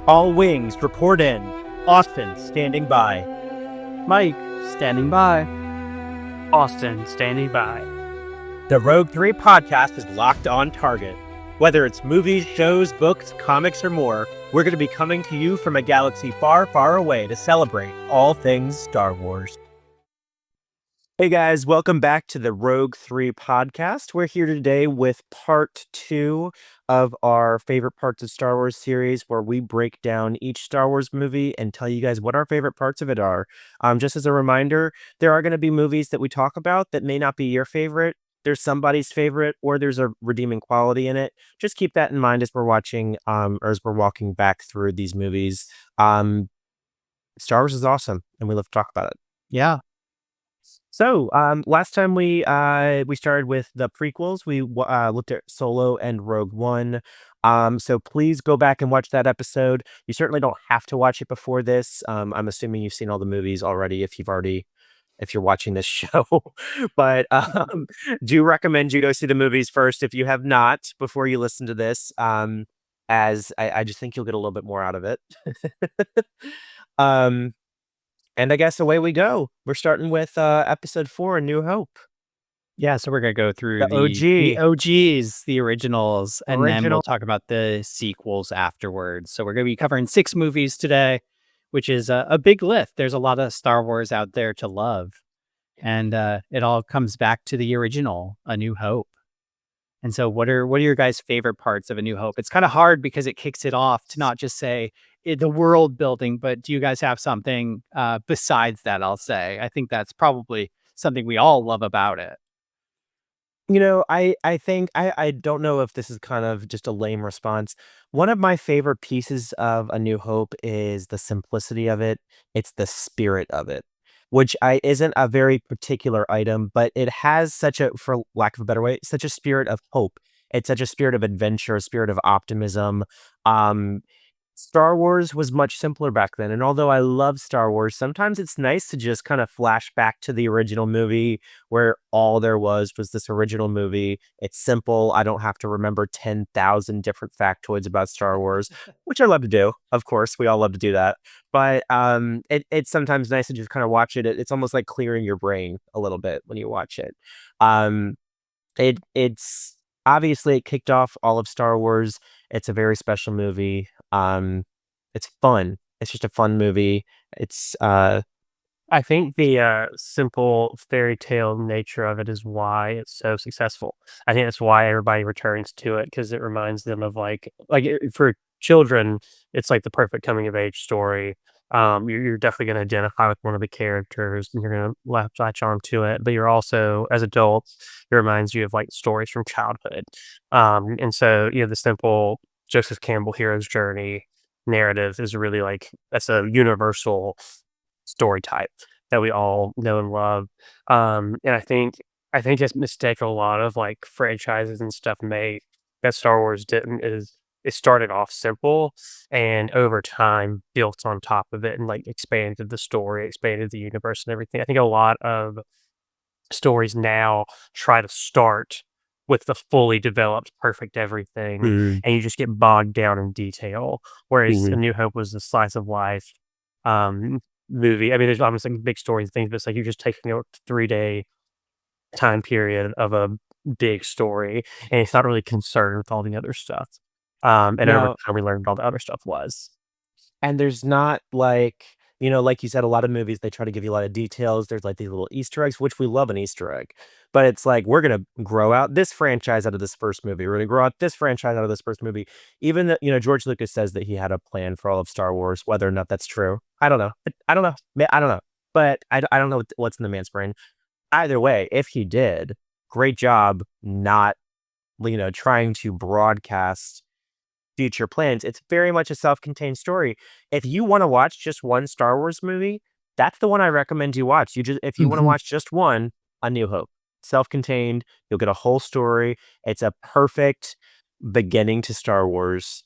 All wings report in. Austin standing by. Mike, standing by. Austin, standing by. The Rogue 3 podcast is locked on target. Whether it's movies, shows, books, comics, or more, we're going to be coming to you from a galaxy far, far away to celebrate all things Star Wars. Hey guys, welcome back to the Rogue 3 podcast. We're here today with part 2 of our favorite parts of Star Wars series, where we break down each Star Wars movie and tell you guys what our favorite parts of it are. Just as a reminder, there are going to be movies that we talk about that may not be your favorite. There's somebody's favorite, or there's a redeeming quality in it. Just keep that in mind as we're watching, or as we're walking back through these movies. Star Wars is awesome, and we love to talk about it. Yeah. So, last time we started with the prequels. We looked at Solo and Rogue One. So please go back and watch that episode. You certainly don't have to watch it before this. I'm assuming you've seen all the movies already if you're watching this show. But do recommend you go see the movies first if you have not before you listen to this. As I just think you'll get a little bit more out of it. And I guess away we go. We're starting with episode 4, A New Hope. Yeah, so we're going to go through The the OGs, the originals, and then Original. we'll talk about the sequels afterwards. So we're going to be covering 6 movies today, which is a big lift. There's a lot of Star Wars out there to love. And it all comes back to the original, A New Hope. And so what are your guys' favorite parts of A New Hope? It's kind of hard because it kicks it off to not just say the world building, but do you guys have something besides that? I'll say I think that's probably something we all love about it. You know, I think I don't know if this is kind of just a lame response. One of my favorite pieces of A New Hope is the simplicity of it. It's the spirit of it, which isn't a very particular item, but it has such a, for lack of a better way, such a spirit of hope. It's such a spirit of adventure, a spirit of optimism. Star Wars was much simpler back then. And although I love Star Wars, sometimes it's nice to just kind of flash back to the original movie where all there was this original movie. It's simple. I don't have to remember 10,000 different factoids about Star Wars, which I love to do. Of course, we all love to do that. But it's sometimes nice to just kind of watch it. It's almost like clearing your brain a little bit when you watch it. It's obviously it kicked off all of Star Wars. It's a very special movie. It's fun. It's just a fun movie. It's I think the simple fairy tale nature of it is why it's so successful. I think that's why everybody returns to it, because it reminds them of for children, it's like the perfect coming of age story. You're definitely going to identify with one of the characters, and you're going to latch on to it. But you're also, as adults, it reminds you of like stories from childhood. And so the simple Joseph Campbell hero's journey narrative is really that's a universal story type that we all know and love. And I think this mistake a lot of like franchises and stuff made that Star Wars didn't is it started off simple and over time built on top of it and like expanded the story, expanded the universe and everything. I think a lot of stories now try to start with the fully developed perfect everything, mm, and you just get bogged down in detail. Whereas A mhm. New Hope was the slice of life movie. I mean, there's obviously big stories and things, but it's like you're just taking a 3-day time period of a big story, and it's not really concerned with all the other stuff. And over No, time, we learned what all the other stuff was. and there's not like you said, a lot of movies, they try to give you a lot of details. There's like these little Easter eggs, which we love an Easter egg, but it's like, we're going to grow out this franchise out of this first movie. We're going to grow out this franchise out of this first movie. Even that, George Lucas says that he had a plan for all of Star Wars, whether or not that's true. I don't know. I don't know. I don't know. But I don't know what's in the man's brain. Either way, if he did, great job not, trying to broadcast future plans. It's very much a self-contained story. If you want to watch just one Star Wars movie, that's the one I recommend you watch. If you want to Mhm. watch just one, A New Hope. Self-contained, you'll get a whole story. It's a perfect beginning to Star Wars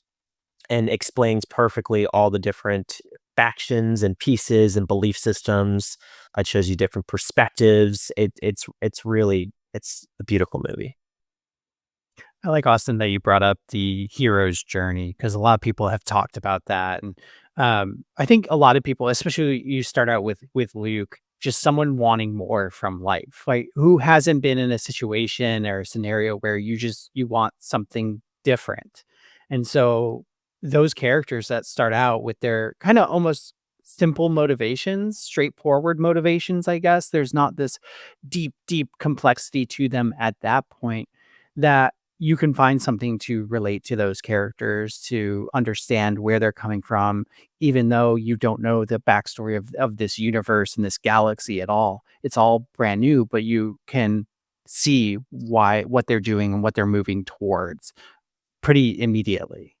and explains perfectly all the different factions and pieces and belief systems. It shows you different perspectives. It's a beautiful movie. I like, Austin, that you brought up the hero's journey because a lot of people have talked about that, and I think a lot of people, especially you start out with Luke, just someone wanting more from life. Like, who hasn't been in a situation or a scenario where you want something different, and so those characters that start out with their kind of almost simple motivations, straightforward motivations, I guess. There's not this deep complexity to them at that point that you can find something to relate to those characters, to understand where they're coming from, even though you don't know the backstory of this universe and this galaxy at all. It's all brand new, but you can see what they're doing and what they're moving towards pretty immediately.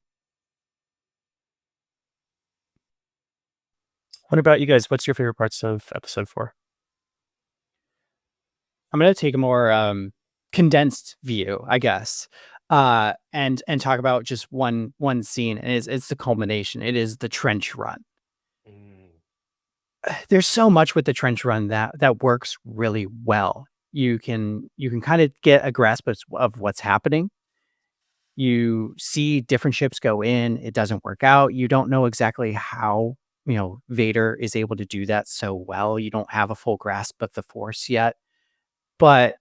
What about you guys? What's your favorite parts of episode 4? I'm gonna take a more condensed view, I guess, and talk about just one scene, and it's the culmination. It is the trench run. Mm. There's so much with the trench run that works really well. You can kind of get a grasp of what's happening. You see different ships go in, it doesn't work out. You don't know exactly how, Vader is able to do that so well. You don't have a full grasp of the Force yet. But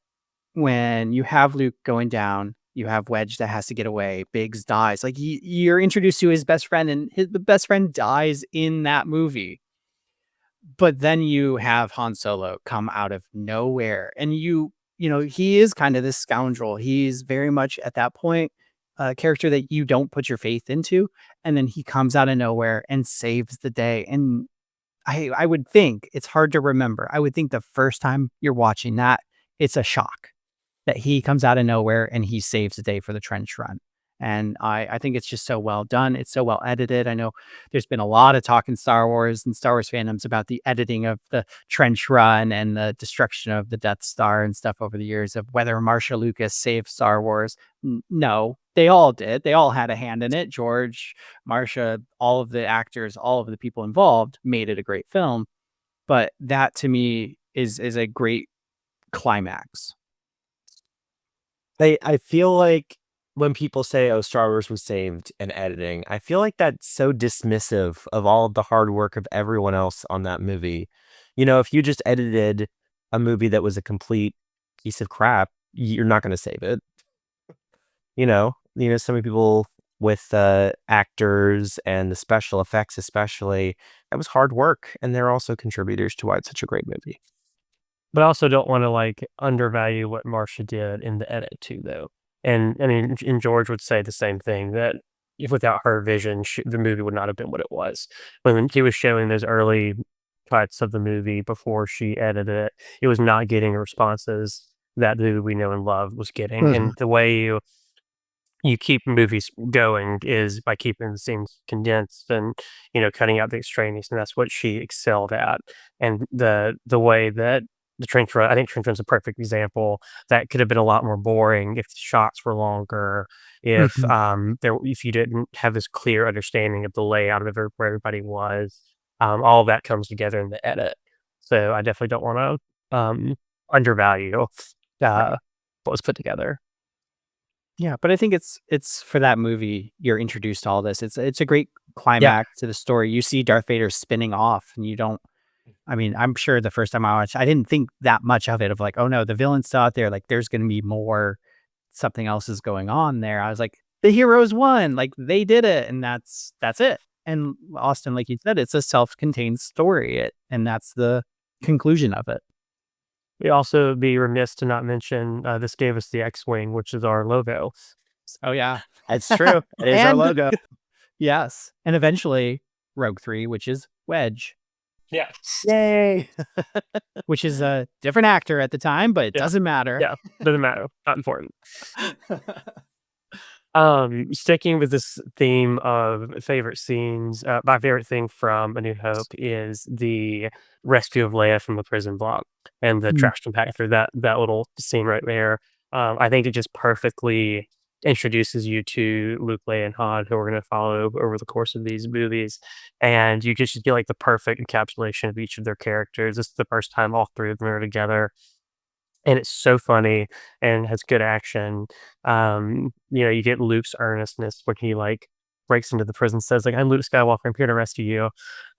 when you have Luke going down, you have Wedge that has to get away, Biggs dies. Like, you're introduced to his best friend, and the best friend dies in that movie. But then you have Han Solo come out of nowhere, and he is kind of this scoundrel. He's very much at that point a character that you don't put your faith into, and then he comes out of nowhere and saves the day. And I would think it's hard to remember. I would think the first time you're watching that, it's a shock that he comes out of nowhere and he saves the day for the trench run. And I think it's just so well done. It's so well edited. I know there's been a lot of talk in Star Wars and Star Wars fandoms about the editing of the trench run and the destruction of the Death Star and stuff over the years of whether Marsha Lucas saved Star Wars. No, they all did. They all had a hand in it. George, Marsha, all of the actors, all of the people involved made it a great film. But that to me is a great climax. I feel like when people say, "Oh, Star Wars was saved in editing," I feel like that's so dismissive of all of the hard work of everyone else on that movie. If you just edited a movie that was a complete piece of crap, you're not gonna save it. So many people with, actors and the special effects especially, that was hard work, and they're also contributors to why it's such a great movie. But I also don't wanna, like, undervalue what Marsha did in the edit too, though. And, I mean, and George would say the same thing, that if without her vision, the movie would not have been what it was. When he was showing those early cuts of the movie before she edited it, it was not getting the responses that the movie we know and love was getting, Mhm. and the way you keep movies going is by keeping the scenes condensed and, cutting out the extraneous, and that's what she excelled at. And the way that the trench run, I think trench run's a perfect example. That could have been a lot more boring if the shots were longer, Mhm. if you didn't have this clear understanding of the layout of where everybody was. All of that comes together in the edit. So I definitely don't wanna, undervalue, uh, Right. what was put together. Yeah, but I think it's for that movie, you're introduced to all this. It's a great Yeah. climax to the story. You see Darth Vader spinning off, and you don't. I mean, I'm sure the first time I watched, I didn't think that much of it. Of like, oh no, the villain's still out there. Like, there's going to be more. Something else is going on there. I was like, the heroes won. Like, they did it, and that's it. And Austin, like you said, it's a self-contained story. And that's the conclusion of it. We also be remiss to not mention, this gave us the X-Wing, which is our logo. Oh yeah, It's true. It is our and logo. yes, and eventually Rogue 3, which is Wedge. Yeah. Yay. Which is a different actor at the time, but it Yeah. doesn't matter. Yeah, doesn't matter, not important. Sticking with this theme of favorite scenes, my favorite thing from A New Hope is the rescue of Leia from the prison block and the Mm, trash compactor, that little scene right there. I think it just perfectly introduces you to Luke, Leia, and Han, who we're gonna follow over the course of these movies, and you just get, like, the perfect encapsulation of each of their characters. This is the first time all 3 of them are together, and it's so funny and has good action. You get Luke's earnestness when he like breaks into the prison, says like, "I'm Luke Skywalker. I'm here to rescue you,"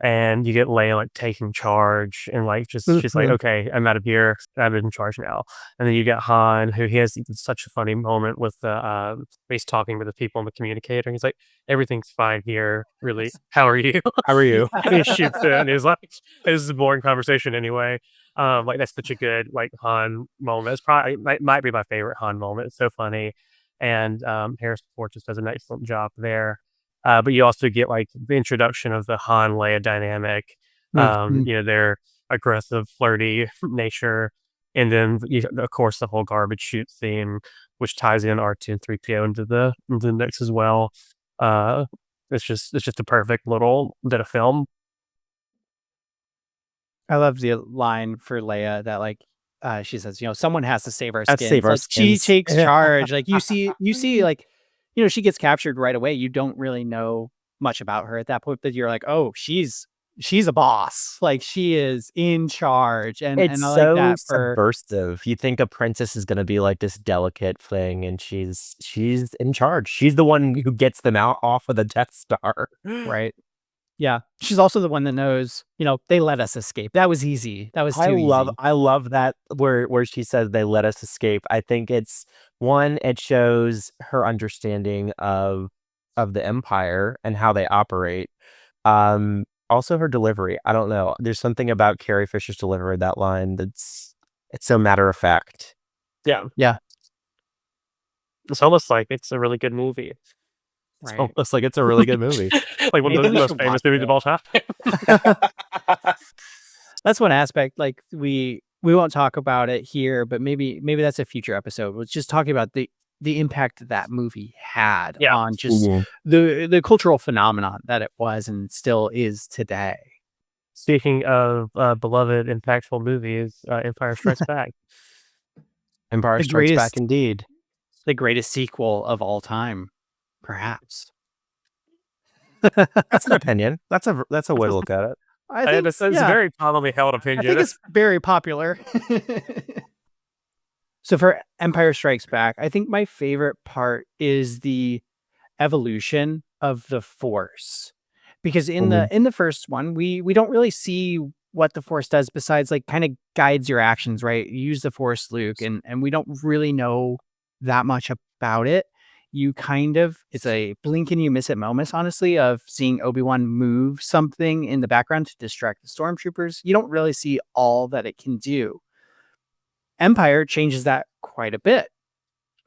and you get Leia like taking charge and like just she's like, Mhm. "Okay, I'm out of here. I'm in charge now." And then you get Han, who he has such a funny moment with the he's talking to the people in the communicator. He's like, "Everything's fine here. Really, how are you?" How are you? And he shoots it, and he's like, "This is a boring conversation anyway." Like that's such a good like Han moment. It's probably might be my favorite Han moment. It's so funny, and Harrison Ford just does an excellent job there. But you also get like the introduction of the Han Leia dynamic. Mhm. Their aggressive, flirty nature, and then of course the whole garbage chute theme, which ties in R2 and 3PO into the mix as well. Uh, it's just a perfect little bit of film. I love the line for Leia that like she says, someone has to save our Let's save skins. our Like she skins. takes charge. Like you see like she gets captured right away. You don't really know much about her at that point, but you're like, oh, she's a boss. Like she is in charge. And It's I like so that for subversive. You think a princess is gonna be like this delicate thing, and she's in charge. She's the one who gets them out off of the Death Star. right. Yeah. She's also the one that knows, they let us escape. That was easy. That was I too love easy. I love that where she says they let us escape. I think it's one, it shows her understanding of the Empire and how they operate. Also her delivery. I don't know. There's something about Carrie Fisher's delivery of that line it's so matter of fact. Yeah, Yeah. it's almost like it's a really good movie. It's Right. almost like it's a really good movie. Like one of Maybe the we most should famous watch movies of it. all time. That's one aspect, like, we won't talk about it here, but maybe that's a future episode. We're just talking about the impact that movie had Yeah. on just Mhm. the cultural phenomenon that it was and still is today. Speaking of, beloved impactful movies, Empire Strikes Back. Empire The Strikes Back greatest indeed. the greatest sequel of all time, perhaps. That's an opinion. That's a way to look at it. I think It's a yeah, very commonly held I think opinion. it's very popular. So for Empire Strikes Back, I think my favorite part is the evolution of the Force. Because in the Mhm. in the first one, we don't really see what the Force does besides like kind of guides your actions, right? You use the Force, Luke, and we don't really know that much about it. You kind of it's a blink and you miss it moments, honestly, of seeing Obi-Wan move something in the background to distract the stormtroopers. You don't really see all that it can do. Empire changes that quite a bit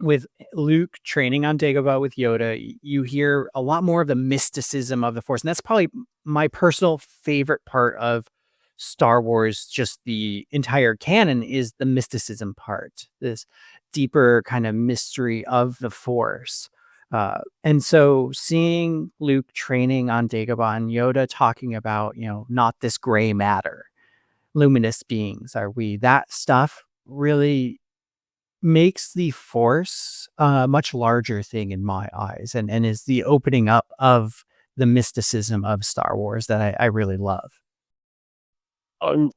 with Luke training on Dagobah with Yoda. You hear a lot more of the mysticism of the Force, and that's probably my personal favorite part of Star Wars. Just the entire canon is the mysticism part, this deeper kind of mystery of the Force. And so seeing Luke training on Dagobah and Yoda talking about, not this gray matter, luminous beings are we, that stuff really makes the Force a much larger thing in my eyes and is the opening up of the mysticism of Star Wars that I really love.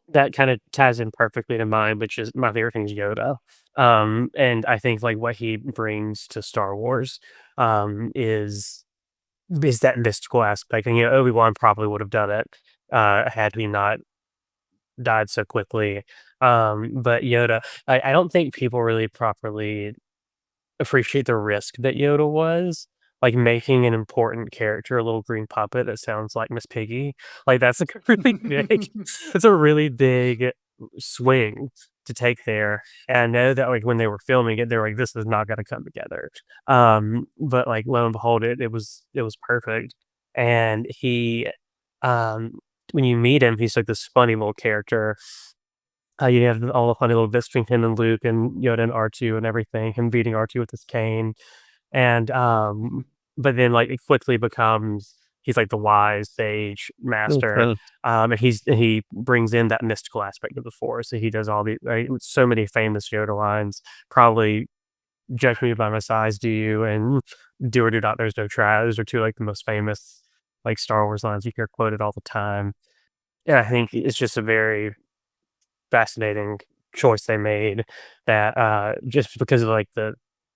That kinda ties in perfectly to mine, which is my favorite thing is Yoda. And I think, like, what he brings to Star Wars, is that mystical aspect, and, Obi-Wan probably would have done it, had he not died so quickly. But Yoda, I don't think people really properly appreciate the risk that Yoda was, like, making an important character a little green puppet that sounds like Miss Piggy. Like, that's, like, a really big it's a really big swing to take there, and I know that, like, when they were filming it, they were like, "This is not gonna come together." But, like, lo and behold, it was perfect, and um, when you meet him, he's, like, this funny little character. You have all the funny little bits between him and Luke and Yoda and R2 and everything, him beating R2 with his cane, and, but then, like, it quickly becomes he's, like, the wise sage master, Okay. and he brings in that mystical aspect of the Force, so he does all the right, so many famous Yoda lines, probably "Judge me by my size, do you?" and "Do or do not, there's no try." Those are 2, like, the most famous, like, Star Wars lines you hear quoted all the time. Yeah, I think it's just a very fascinating choice they made that just because of like the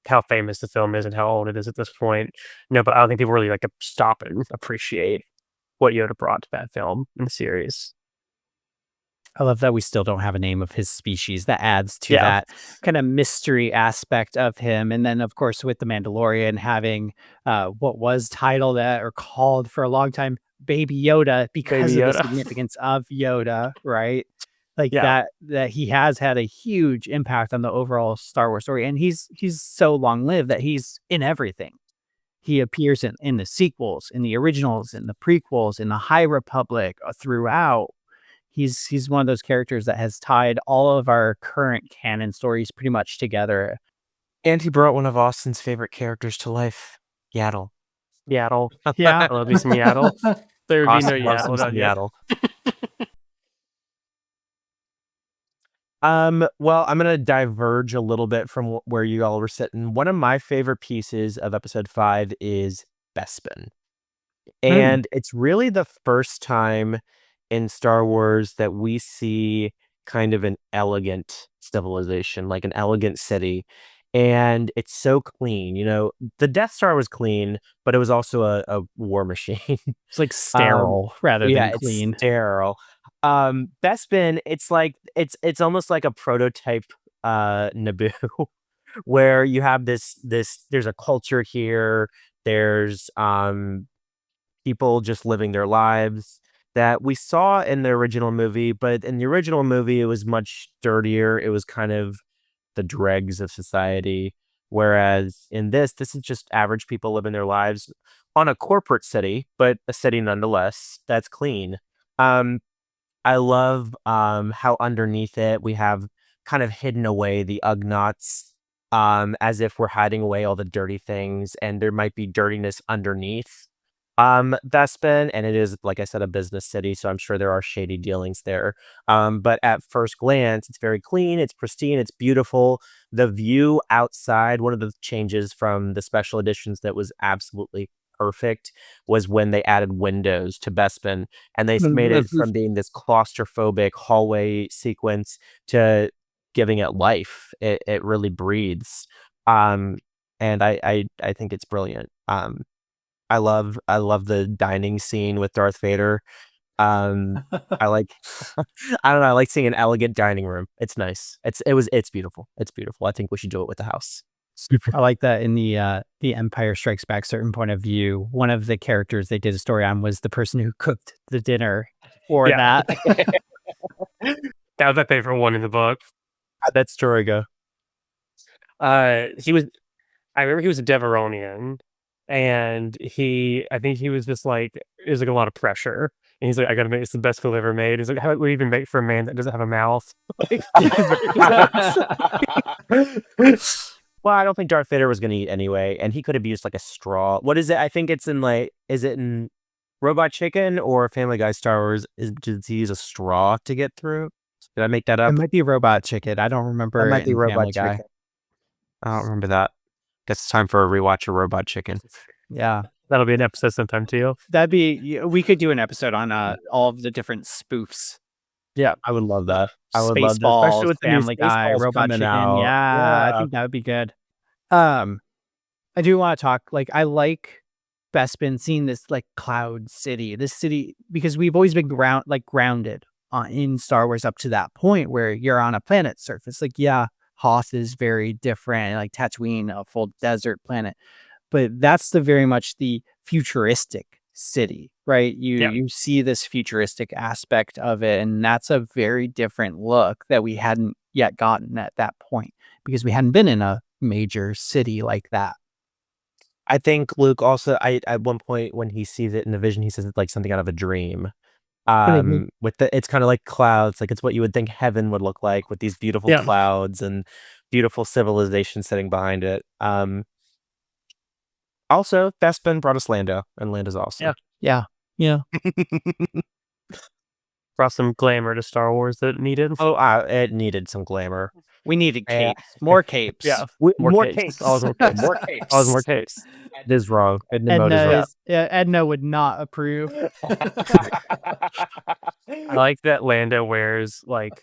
how famous the film is and how old it is at this point. No, but I don't think people really like stop and appreciate what Yoda brought to that film and the series. I love that we still don't have a name of his species. That adds to Yeah, that kind of mystery aspect of him. And then, of course, with the Mandalorian having what was titled or called for a long time Baby Yoda because Baby of the Yoda. significance of Yoda, right? Like Yeah, that he has had a huge impact on the overall Star Wars story, and he's so long lived that he's in everything. He appears in the sequels, in the originals, in the prequels, in the High Republic, throughout. He's one of those characters that has tied all of our current canon stories pretty much together. And he brought one of Austin's favorite characters to life, Yaddle. Yaddle. Yeah. I love me some Yaddle. There would be no Austin loves Yaddle him some without you. Yaddle. Well, I'm gonna diverge a little bit from where you all were sitting. One of my favorite pieces of episode 5 is Bespin. Mm. And it's really the first time in Star Wars that we see kind of an elegant civilization, like an elegant city. And it's so clean. The Death Star was clean, but it was also a war machine. It's like Um, sterile rather yeah, than it's clean. sterile. Bespin, it's like it's almost like a prototype Naboo, where you have this there's a culture here, there's people just living their lives that we saw in the original movie, but in the original movie it was much dirtier. It was kind of the dregs of society. Whereas in this is just average people living their lives on a corporate city, but a city nonetheless that's clean. Um, I love how underneath it we have kind of hidden away the Ugnaughts, as if we're hiding away all the dirty things, and there might be dirtiness underneath Bespin, and it is, like I said, a business city, so I'm sure there are shady dealings there. But at first glance, it's very clean, it's pristine, it's beautiful. The view outside, one of the changes from the special editions that was absolutely perfect was when they added windows to Bespin, and they made it from being this claustrophobic hallway sequence to giving it life. It really breathes. Um, and I think it's brilliant. I love the dining scene with Darth Vader. I like I don't know, I like seeing an elegant dining room. It's nice. It's beautiful. It's beautiful. I think we should do it with the house. I like that in the Empire Strikes Back certain point of view. One of the characters they did a story on was the person who cooked the dinner for Yeah. that. That was my favorite one in the book. How'd that story go? He was. I remember he was a Deveronian, and I think he was just like, it was like a lot of pressure, and he's like, I gotta make this the best food ever made. He's like, how would we even make for a man that doesn't have a mouth? Like, Well, I don't think Darth Vader was gonna eat anyway, and he could have used like a straw. What is it? I think it's in like, is it in Robot Chicken or Family Guy Star Wars? Does he use a straw to get through? Did I make that It up? might be Robot Chicken. I don't That remember might it be in Robot Family Guy. Chicken. I don't remember that. Guess it's time for a rewatch of Robot Chicken. Yeah. that'll be an episode sometime too. We could do an episode on all of the different spoofs. Yeah, I would love that. I would love that, especially Spaceballs, with the new Family Guy, Spaceballs Robot coming Chicken. out. Yeah, I Yeah. think that would be good. Um, I do want to talk, like, I like Bespin seeing this like cloud city, this city, because we've always been grounded in Star Wars up to that point where you're on a planet surface. Like, yeah, Hoth is very different, like Tatooine, a full desert planet, but that's the very much the futuristic city, right? You Yeah. you see this futuristic aspect of it, and that's a very different look that we hadn't yet gotten at that point because we hadn't been in a major city like that. I think Luke also, at one point when he sees it in the vision, he says it's like something out of a dream. Mhm. It's kind of like clouds, like it's what you would think heaven would look like with these beautiful Yeah. clouds and beautiful civilization sitting behind it. Also, Bespin brought us Lando, and Lando's awesome. Yeah. Yeah. Brought some glamour to Star Wars that it needed. Oh, it needed some glamour. We needed Yeah. capes, more capes. Yeah. More capes. capes. Always more capes. More capes. Always more capes. Ed is wrong. Edna Mode Edna is wrong. Edna would not approve. I like that Lando wears like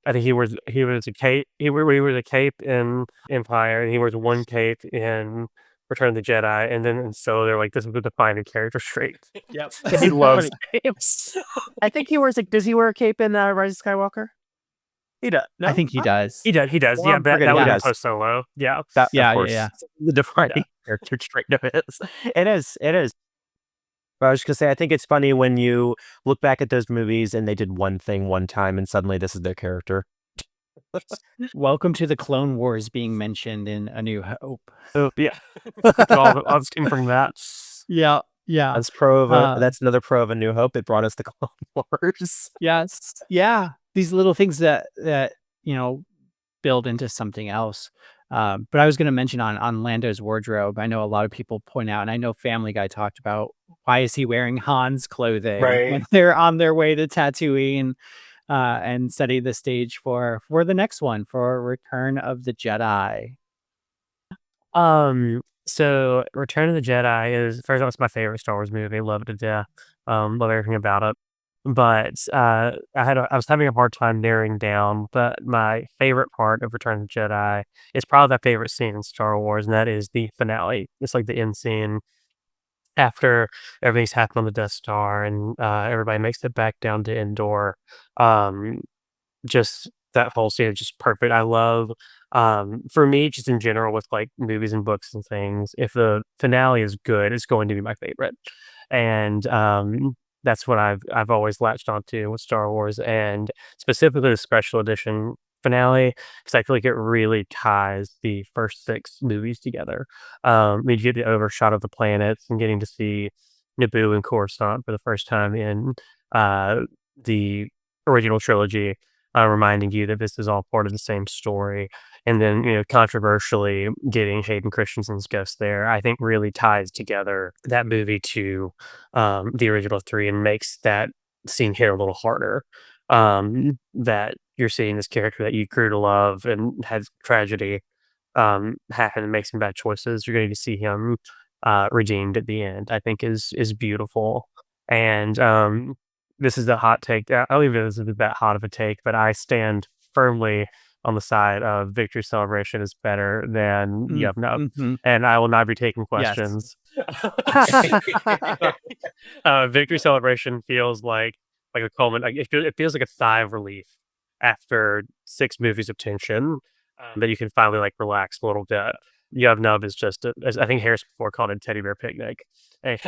I think he was a cape. He was a cape in Empire, and he wears one cape in Return of the Jedi, and then in Solo, they're like, "This is the defining character trait." Yep. He loves Funny. capes. I think he wears a does he wear a cape in, Rise of Skywalker? He does. I No? think he does. He does. Well, Yeah, I'm that forgetting. would He have been Yeah. does. post Solo. Yeah, That, of Yeah, yeah, course, yeah. the defining yeah. character trait of it is. It is, it is. But I was just gonna say, I think it's funny when you look back at those movies and they did one thing one time and suddenly this is their character. Welcome to the Clone Wars being mentioned in A New Hope. Oh, yeah. All came from that. Yeah, yeah. Uh, That's another pro of A New Hope. It brought us the Clone Wars. yes. Yeah. These little things that, you know, build into something else. But I was gonna mention on Lando's wardrobe, I know a lot of people point out, and I know Family Guy talked about, why is he wearing Han's clothing Right. when they're on their way to Tatooine, and setting the stage for the next one, for Return of the Jedi. So Return of the Jedi is first off, it's my favorite Star Wars movie. Love it to death. Love everything about it. But I was having a hard time narrowing down. But my favorite part of Return of the Jedi is probably my favorite scene in Star Wars, and that is the finale. It's like the end scene after everything's happened on the Death Star, and everybody makes it back down to Endor. Um, just that whole scene is just perfect. I love, for me, just in general with like movies and books and things, if the finale is good, it's going to be my favorite. And that's what I've always latched onto with Star Wars, and specifically the special edition finale, because I feel like it really ties the first six movies together. You get the overshot of the planets and getting to see Naboo and Coruscant for the first time in the original trilogy, reminding you that this is all part of the same story. And then, controversially, getting Hayden Christensen's ghost there, I think really ties together that movie to the original three and makes that scene hit a little harder. That you're seeing this character that you grew to love and has tragedy happen and make some bad choices. You're going to see him redeemed at the end. I think is beautiful. And this is the hot take. I don't even know if this is that hot of a take, but I stand firmly on the side of Victory Celebration is better than Mm, Yub Nub, mhm. and I will not be taking Yes. questions. Victory Celebration feels like a culmin like, it feels like a sigh of relief after 6 movies of tension, that you can finally, like, relax a little bit. Yub Nub is just as I think Harris before called it teddy bear picnic. And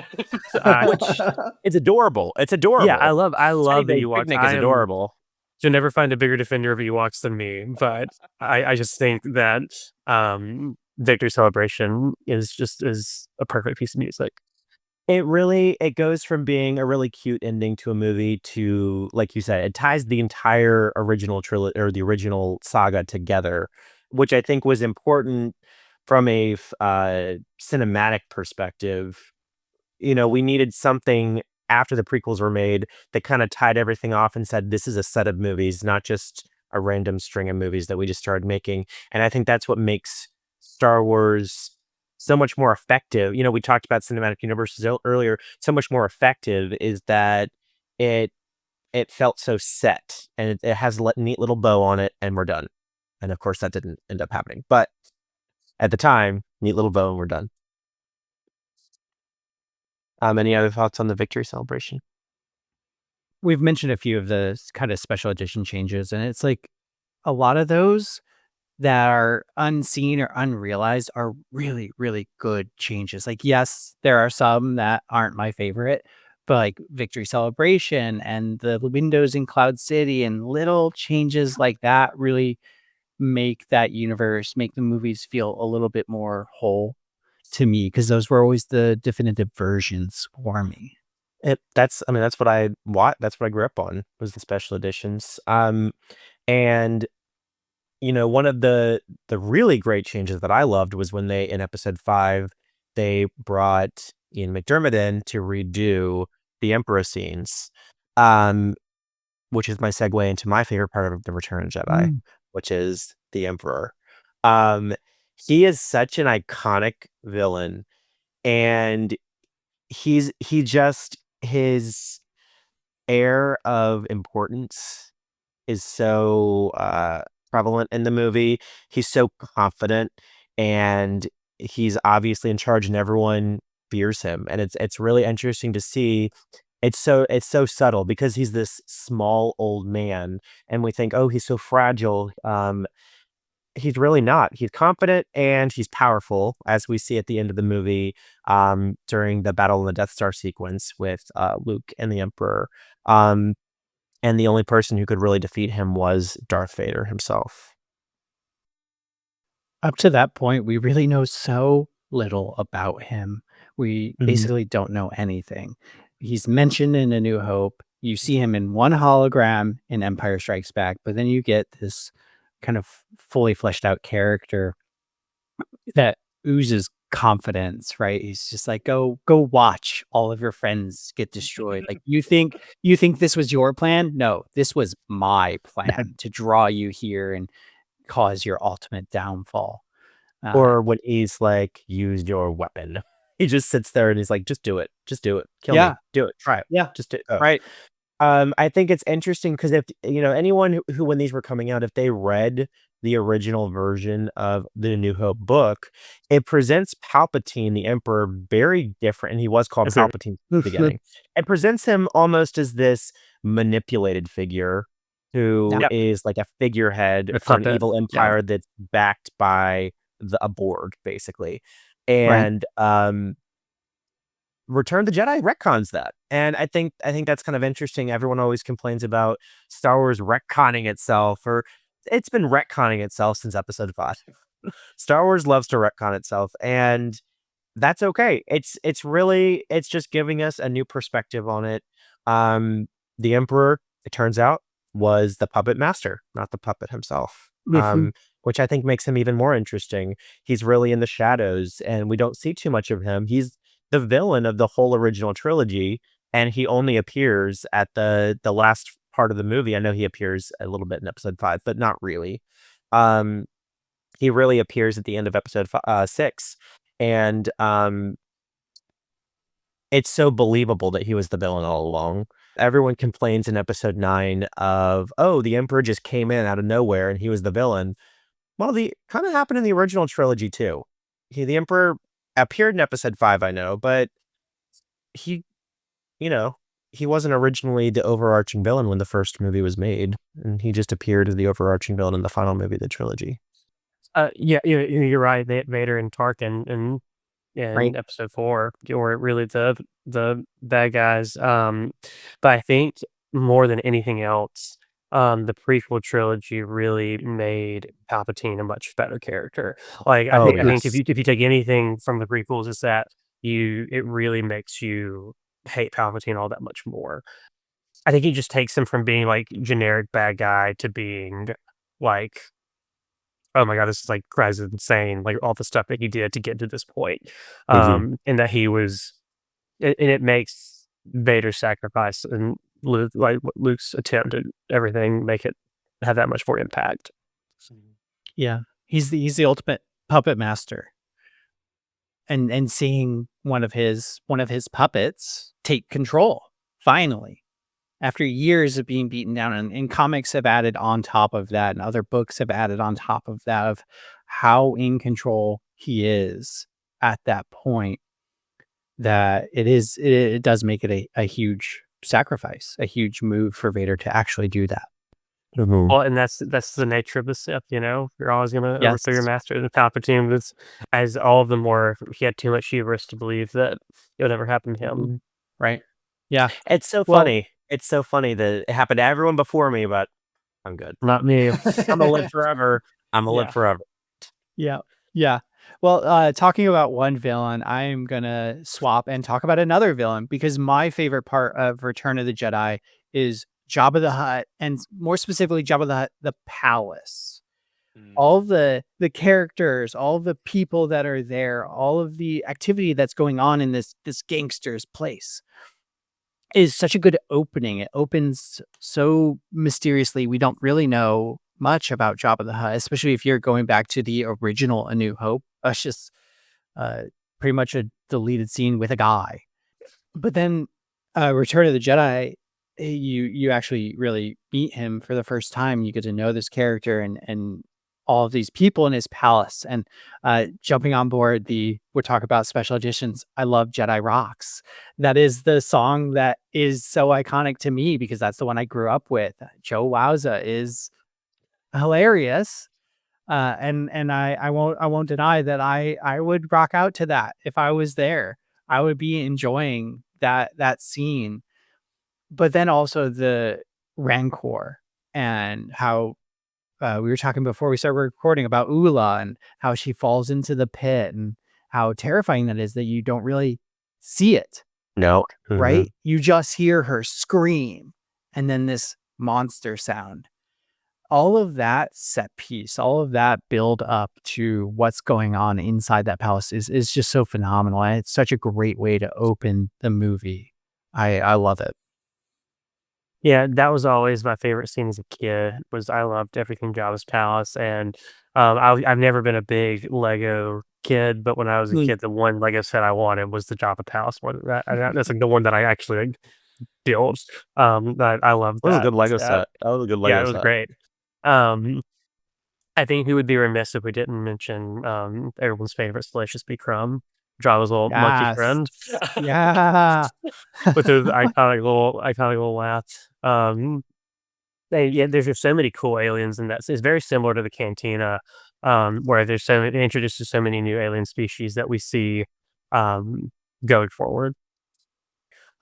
so Which it's adorable. It's yeah, I adorable. love I Teddy love the Bear Ewoks. Picnic is adorable. You'll never find a bigger defender of Ewoks than me, but I just think that, Victory Celebration is a perfect piece of music. It goes from being a really cute ending to a movie to, like you said, it ties the entire original trilogy or the original saga together, which I think was important from a cinematic perspective. We needed something after the prequels were made that kind of tied everything off and said, this is a set of movies, not just a random string of movies that we just started making. And I think that's what makes Star Wars so much more effective. We talked about cinematic universes earlier. So much more effective is that it it felt so set and it has a neat little bow on it, and we're done. And of course, that didn't end up happening. But at the time, neat little bow, and we're done. Any other thoughts on the victory celebration? We've mentioned a few of the kind of special edition changes, and it's like a lot of those that are unseen or unrealized are really, really good changes. Like, yes, there are some that aren't my favorite, but like Victory Celebration and the windows in Cloud City and little changes like that really make that universe, make the movies feel a little bit more whole to me, because those were always the definitive versions for me. That's what that's what I grew up on was the special editions. And one of the really great changes that I loved was when they in episode 5 they brought Ian McDermott in to redo the Emperor scenes, um, which is my segue into my favorite part of the Return of the Jedi, Mm. which is the Emperor. Um, he is such an iconic villain, and he just his air of importance is so prevalent in the movie. He's so confident, and he's obviously in charge, and everyone fears him. And it's really interesting to see. It's so subtle because he's this small old man, and we think, oh, he's so fragile. He's really not. He's confident and he's powerful, as we see at the end of the movie, during the Battle of the Death Star sequence with Luke and the Emperor. Um, and the only person who could really defeat him was Darth Vader himself. Up to that point, we really know so little about him. We Mhm. basically don't know anything. He's mentioned in A New Hope. You see him in one hologram in Empire Strikes Back, but then you get this kind of fully fleshed out character that oozes confidence, right? He's just like, go watch all of your friends get destroyed. Like you think this was your plan? No, this was my plan to draw you here and cause your ultimate downfall. Uh, Or when he's like, use your weapon. He just sits there and he's like, just do it. Just do it. Kill yeah, me. Do it. Try it. yeah, Just do it. right. I think it's interesting because if anyone who when these were coming out, if they read the original version of the New Hope book, it presents Palpatine, the Emperor, very different, and he was called Yes, sir. Palpatine at the beginning. It presents him almost as this manipulated figure who Yeah, Yep. is like a figurehead A for an puppet. evil Yeah. empire that's backed by a Borg, basically. right. And Return of the Jedi retcons that. And I think that's kind of interesting. Everyone always complains about Star Wars retconning itself, or it's been retconning itself since episode 5. Star Wars loves to retcon itself, and that's okay. It's just giving us a new perspective on it. Um, the Emperor, it turns out, was the puppet master, not the puppet himself. Mhm. Which I think makes him even more interesting. He's really in the shadows, and we don't see too much of him. He's the villain of the whole original trilogy, and he only appears at the last part of the movie. I know he appears a little bit in episode 5, but not really. Um, he really appears at the end of episode 6, and it's so believable that he was the villain all along. Everyone complains in episode 9 of, oh, the Emperor just came in out of nowhere and he was the villain. Well, the kind of happened in the original trilogy too. The Emperor appeared in episode 5, I know, but he, you know, he wasn't originally the overarching villain when the first movie was made, and he just appeared as the overarching villain in the final movie of the trilogy. Yeah, you're right. Vader and Tarkin in Right. episode 4 were really the bad guys. But I think more than anything else, the prequel trilogy really made Palpatine a much better character. Like Oh I think Yes. if you take anything from the prequels, is that it really makes you hate Palpatine all that much more. I think he just takes him from being like generic bad guy to being like, oh my god, this is like crazy insane, like all the stuff that he did to get to this point. yeah. And that he was and it makes Vader's sacrifice and Luke's attempt at everything make it have that much more impact. Yeah. He's the ultimate puppet master. And seeing one of his puppets take control finally after years of being beaten down, and comics have added on top of that, and other books have added on top of that, of how in control he is at that point, that it does make it a huge sacrifice, a huge move for Vader to actually do that. Mhm. Well, and that's the nature of the Sith, you know? You're always gonna Yes. overthrow your master. And Palpatine was, as all of them were, he had too much hubris to believe that it would never happen to him. Mhm. Right. Yeah. It's so Well, funny. It's so funny that it happened to everyone before me, but I'm good. Not me. I'm gonna live forever. I'm gonna live yeah. forever. Yeah. Yeah. Well, talking about one villain, I'm gonna swap and talk about another villain, because my favorite part of Return of the Jedi is Jabba the Hutt, and more specifically Jabba the Hutt, the palace. All the characters, all the people that are there, all of the activity that's going on in this gangster's place is such a good opening. It opens so mysteriously. We don't really know much about Jabba the Hutt, especially if you're going back to the original A New Hope. It's just uh, pretty much a deleted scene with a guy. But then Return of the Jedi you actually really meet him for the first time. You get to know this character and all of these people in his palace. And jumping on board the we'll talk about special editions. I love Jedi Rocks. That is the song that is so iconic to me because that's the one I grew up with. Joe Wowza is hilarious. And I won't deny that I would rock out to that if I was there. I would be enjoying that scene. But then also the rancor and how we were talking before we started recording about Ula and how she falls into the pit and how terrifying that is that you don't really see it, No. Mhm. right? You just hear her scream and then this monster sound. All of that set piece, all of that build up to what's going on inside that palace is just so phenomenal. And it's such a great way to open the movie. I love it. Yeah, that was always my favorite scene as a kid, was I loved everything Jabba's palace, and, I've never been a big Lego kid, but when I was a Mm. kid, the one Lego set I wanted was the Jabba palace one. That's, like, the one that I actually, like, built. I love That was a that good Lego set. set. That was a good Yeah, Lego it was set. great. Um, I think we would be remiss if we didn't mention, everyone's favorite Salacious B. Crumb, Jabba's little monkey Yes. friend, Yeah. with his iconic little laugh. Yeah, there's just so many cool aliens in that. It's very similar to the Cantina, where it introduces so many new alien species that we see, um, going forward.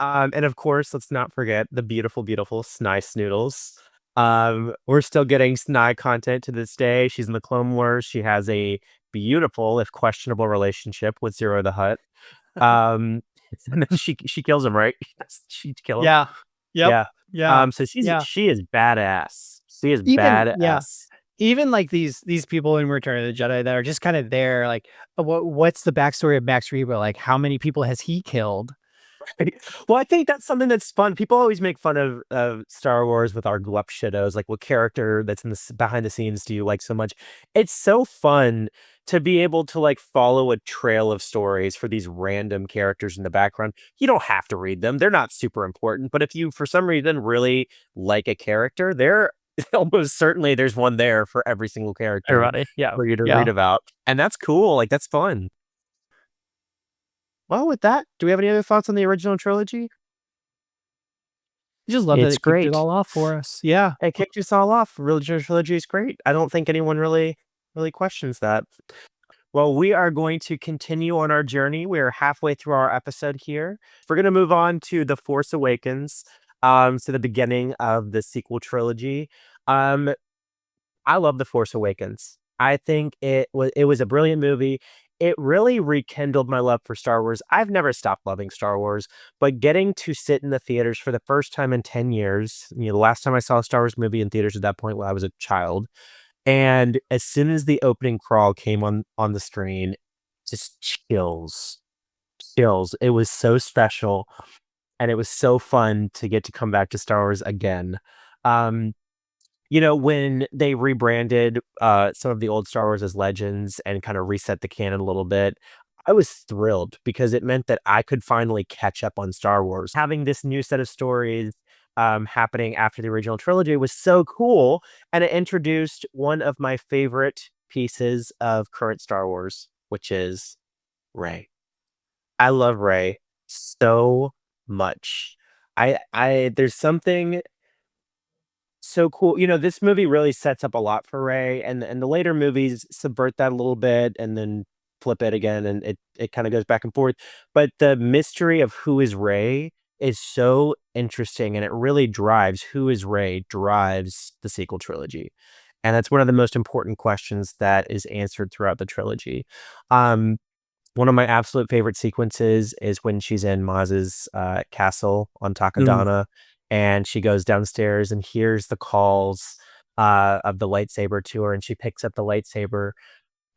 And of course, let's not forget the beautiful, beautiful Snice Noodles. We're still getting Sny content to this day. She's in the Clone Wars. She has a beautiful, if questionable, relationship with Zero the Hutt. Um, and then she kills him, right? She kill him. Yeah. Yep. Yeah. Yeah. So Yeah. she is badass. She is Even yeah. badass. Even like these people in Return of the Jedi that are just kind of there, like what's the backstory of Max Rebo? Like how many people has he killed? Well, I think that's something that's fun. People always make fun of Star Wars with our glup shittos, like what character that's in the behind the scenes do you like so much? It's so fun to be able to like follow a trail of stories for these random characters in the background. You don't have to read them; they're not super important. But if you, for some reason, really like a character, there almost certainly there's one there for every single character Everybody, yeah. for you to read Yeah. about, and that's cool. Like that's fun. Well, with that, do we have any other thoughts on the original trilogy? I just love that It's it kicked it great. all off for us. Yeah. It kicked us all off. Religion trilogy is great. I don't think anyone really questions that. Well, we are going to continue on our journey. We are halfway through our episode here. We're going to move on to The Force Awakens, to the beginning of the sequel trilogy. Um, I love The Force Awakens. I think it was a brilliant movie. It really rekindled my love for Star Wars. I've never stopped loving Star Wars, but getting to sit in the theaters for the first time in 10 years, the last time I saw a Star Wars movie in theaters at that point when I was a child, and as soon as the opening crawl came on the screen, just chills, chills. It was so special, and it was so fun to get to come back to Star Wars again. Um, when they rebranded, some of the old Star Wars as Legends and kinda reset the canon a little bit, I was thrilled because it meant that I could finally catch up on Star Wars. Having this new set of stories, happening after the original trilogy was so cool, and it introduced one of my favorite pieces of current Star Wars, which is Rey. I love Rey so much. I there's something so cool. This movie really sets up a lot for Ray, and the later movies subvert that a little bit and then flip it again, and it kind of goes back and forth. But the mystery of who is Ray is so interesting, and it really drives who is Ray drives the sequel trilogy. And that's one of the most important questions that is answered throughout the trilogy. Um, One of my absolute favorite sequences is when she's in Maz's, castle on Mm. Takodana, and she goes downstairs and hears the calls, of the lightsaber to her, and she picks up the lightsaber.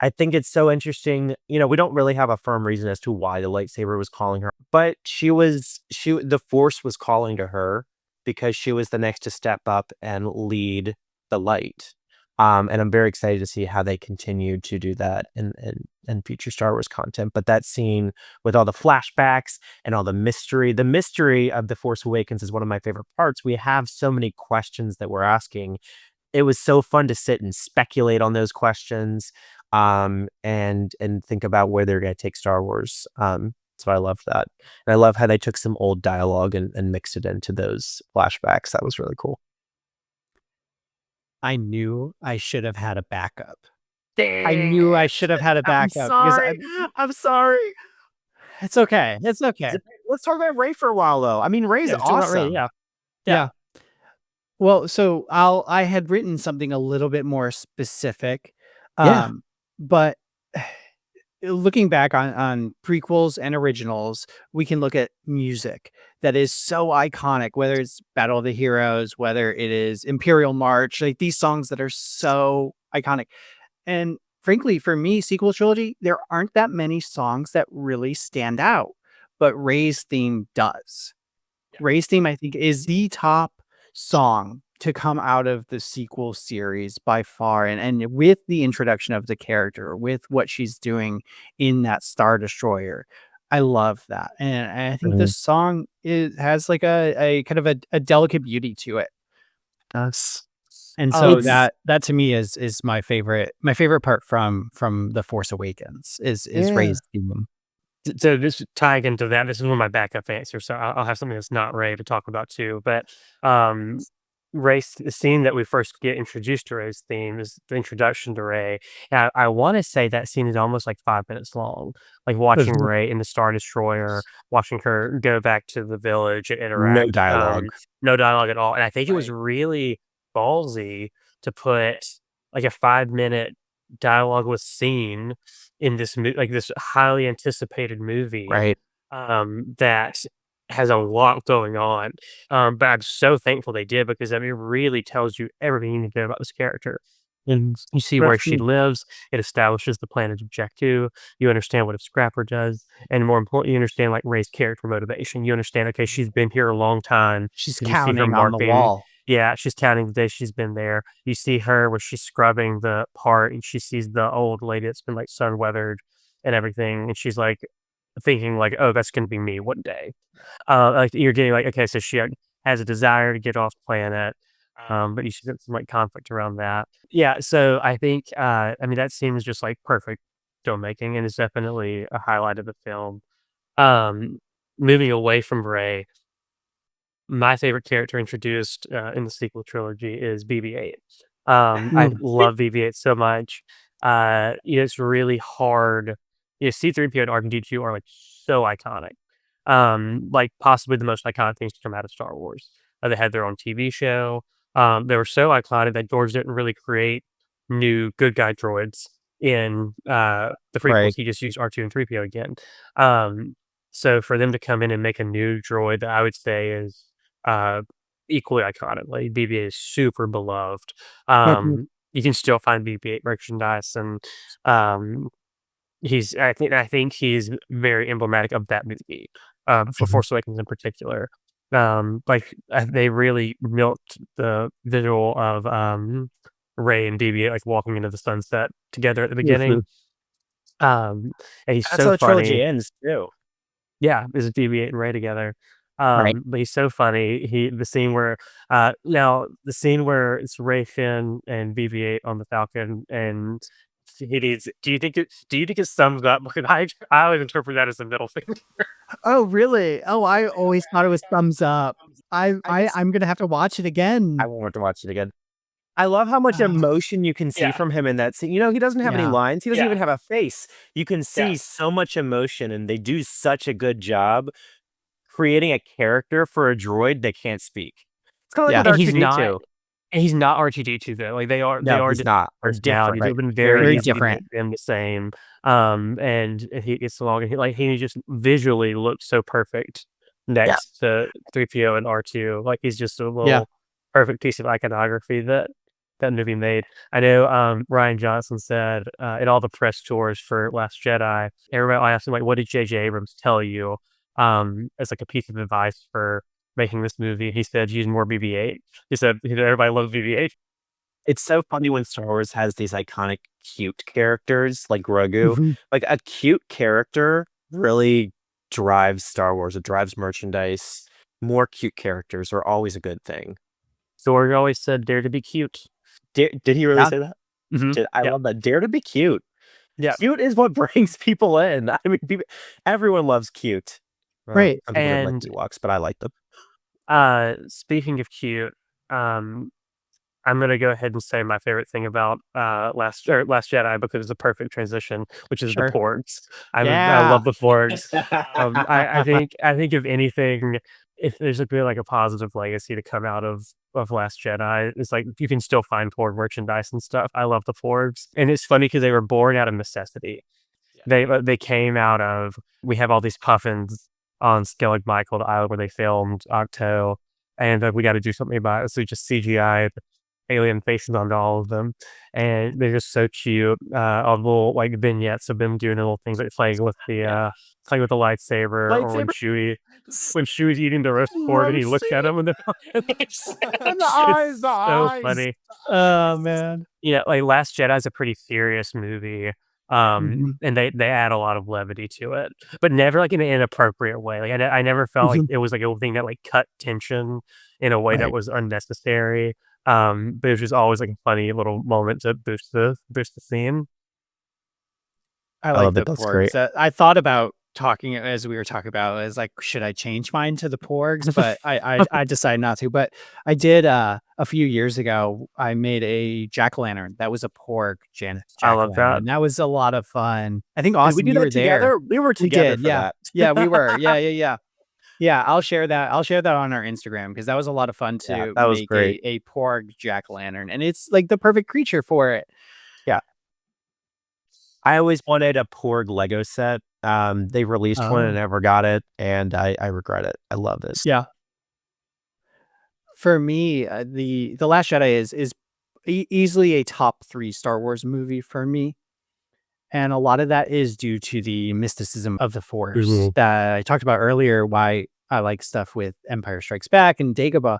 I think it's so interesting, we don't really have a firm reason as to why the lightsaber was calling her, but the Force was calling to her because she was the next to step up and lead the light. And I'm very excited to see how they continue to do that in future Star Wars content. But that scene with all the flashbacks and all the mystery of The Force Awakens is one of my favorite parts. We have so many questions that we're asking. It was so fun to sit and speculate on those questions, and think about where they're gonna take Star Wars. So I love that. And I love how they took some old dialogue and mixed it into those flashbacks. That was really cool. I knew I should have had a backup. I Dang knew I it. should have had a I'm backup because sorry. I'm sorry. it's okay. It's okay. Let's talk about Ray for a while, though. I mean, Ray's Yeah, it's not really, awesome. yeah. Yeah. Yeah. Well, so I had written something a little bit more specific, Yeah. but looking back on prequels and originals, we can look at music that is so iconic, whether it's Battle of the Heroes, whether it is Imperial March, like these songs that are so iconic. And frankly, for me, sequel trilogy, there aren't that many songs that really stand out, but Ray's theme does. Ray's theme, I think, is the top song to come out of the sequel series by far. And with the introduction of the character, with what she's doing in that Star Destroyer, I love that. And I think Mhm. this song has like a kind of a delicate beauty to it. That's And Oh, so it's that to me is my favorite part from The Force Awakens is yeah. Ray's theme. so this tying into that, this is one of my backup answers, so I'll have something that's not Ray to talk about too, but, Ray's the scene that we first get introduced to Ray's theme is the introduction to Ray, and I wanna say that scene is almost, like, 5 minutes long, like, watching Mhm. Ray in the Star Destroyer, watching her go back to the village and No interact, dialogue. no dialogue at all, and I think it was Right. really ballsy to put, like, a 5-minute dialogue-less scene in this highly anticipated movie, Right. that has a lot going on, but I'm so thankful they did because, I mean, it really tells you everything you need to know about this character, and you see where she Mhm. lives, it establishes the planet Jakku, you understand what a scrapper does, and more importantly, you understand, like, Rey's character motivation, you understand, okay, she's been here a long time She's because you see her counting on the marking. wall. Yeah, she's counting the days she's been there. You see her where she's scrubbing the part, and she sees the old lady that's been, like, sun weathered and everything, and she's, like, thinking, like, "Oh, that's gonna be me one day." Like, you're getting, like, okay, so she, has a desire to get off planet, but you see some, like, conflict around that. Yeah, so I think, I mean, that seems just, like, perfect filmmaking, and it's definitely a highlight of the film. Um, Moving away from Rey, my favorite character introduced, in the sequel trilogy is BB-8. I Mm, love BB-8 so much. It's really hard. C-3PO and R2-D2 are, like, so iconic. Like, possibly the most iconic things to come out of Star Wars. They had their own TV show. They were so iconic that George didn't really create new good guy droids in, the prequels. Right. He just used R2 and 3PO again. Um, so for them to come in and make a new droid that I would say is uh, equally iconic. Like BB-8 is super beloved. mhm, You can still find BB-8 merchandise, and um, he's. I think he's very emblematic of that movie. For Mhm. Force Awakens in particular. They really milked the visual of Ray and BB-8 like walking into the sunset together at the beginning. mhm. Um, and he's That's so how the trilogy funny. ends too. Yeah, is BB-8 and Ray together. Right. But he's so funny. The scene where now the scene where it's Ray, Finn, and BB-8 on the Falcon, and he needs. Do you think it sums up? Because I always interpret that as a middle finger. Oh, really? Oh, I always thought it was thumbs up. I'm gonna have to watch it I again. won't want to watch it again. I love how much Ah, emotion you can see Yeah, from him in that scene. He doesn't have any yeah. lines. He doesn't even yeah, have a face. You can yeah. see so much emotion, and they do such a good job creating a character for a droid that can't speak. It's kind of like Yeah. with And he's not. R2D2. And he's not R2-D2 though. Like they No, are he's different not. They're personalities. different. It would Right. have been Very very Very easy to different. make them the same. And he gets along, and he just visually looks so perfect Yeah. next to 3PO and R2. Like he's just a Yeah. little perfect piece of iconography that movie made. I know Ryan Johnson said in all the press tours for Last Jedi, everybody asked him like, "What did J.J. Abrams tell you?" As like a piece of advice for making this movie. He said, "Use more BB-8." He said everybody loves BB-8. It's so funny when Star Wars has these iconic cute characters like Grogu. Mhm. Like a cute character really drives Star Wars. It drives merchandise. More cute characters are always a good thing. George always said, "Dare to be cute." Did he really Yeah. say that? Mhm. I Yeah, love that. Dare to be cute. yeah. Cute is what brings people in. I mean, everyone loves cute. Well, Right. some people didn't like And, Ewoks, but I like them. speaking of cute, um, I'm gonna go ahead and say my favorite thing about, Last Jedi because it's a perfect transition, which is the Sure. porgs. I Yeah. love the porgs. I think if anything, if there's a good, like, a positive legacy to come out of Last Jedi, it's like you can still find porg merchandise and stuff. I love the porgs, and it's funny because they were born out of necessity. They came out of we have all these puffins on Skellig Michael, the island where they filmed Octo, and, we gotta do something about it, so we just CGI'd alien faces onto all of them, and they're just so cute, all the little, like, vignettes of them doing little things like Yeah. playing with the lightsaber, or Lightsaber. when Chewie's eating the roast pork and he Roast looks at him and then and the eyes, the it's so eyes. funny. Oh, man. Yeah, like, Last Jedi is a pretty serious movie, Mhm. and they add a lot of levity to it, but never, like, in an inappropriate way, like, I never felt like Mhm. it was, like, a thing that, like, cut tension in a way that Right. was unnecessary, but it was just always, like, a funny little moment to boost the scene. I I like love it. the That's great. porgs. I thought about talking as we were talking about is like, should I change mine to the porgs? But I decided not to. But I did a few years ago. I made a jack o' lantern that was a porg I jack o' love lantern, that. and that was a lot of fun. I think Did we Austin, do you that were there. together? We were We together did, for yeah, that. yeah, we were, yeah, yeah, yeah, yeah. I'll share that. I'll share that on our Instagram because that was a lot of fun Yeah, to that was make great. a porg jack o' lantern, and it's like the perfect creature for it. Yeah. I always wanted a Porg Lego set. They released one and Oh, I never got it, and I regret it. I love it. yeah. For me, the Last Jedi is easily a top 3 Star Wars movie for me, and a lot of that is due to the mysticism of the Force Mhm. that I talked about earlier, why I like stuff with Empire Strikes Back and Dagobah.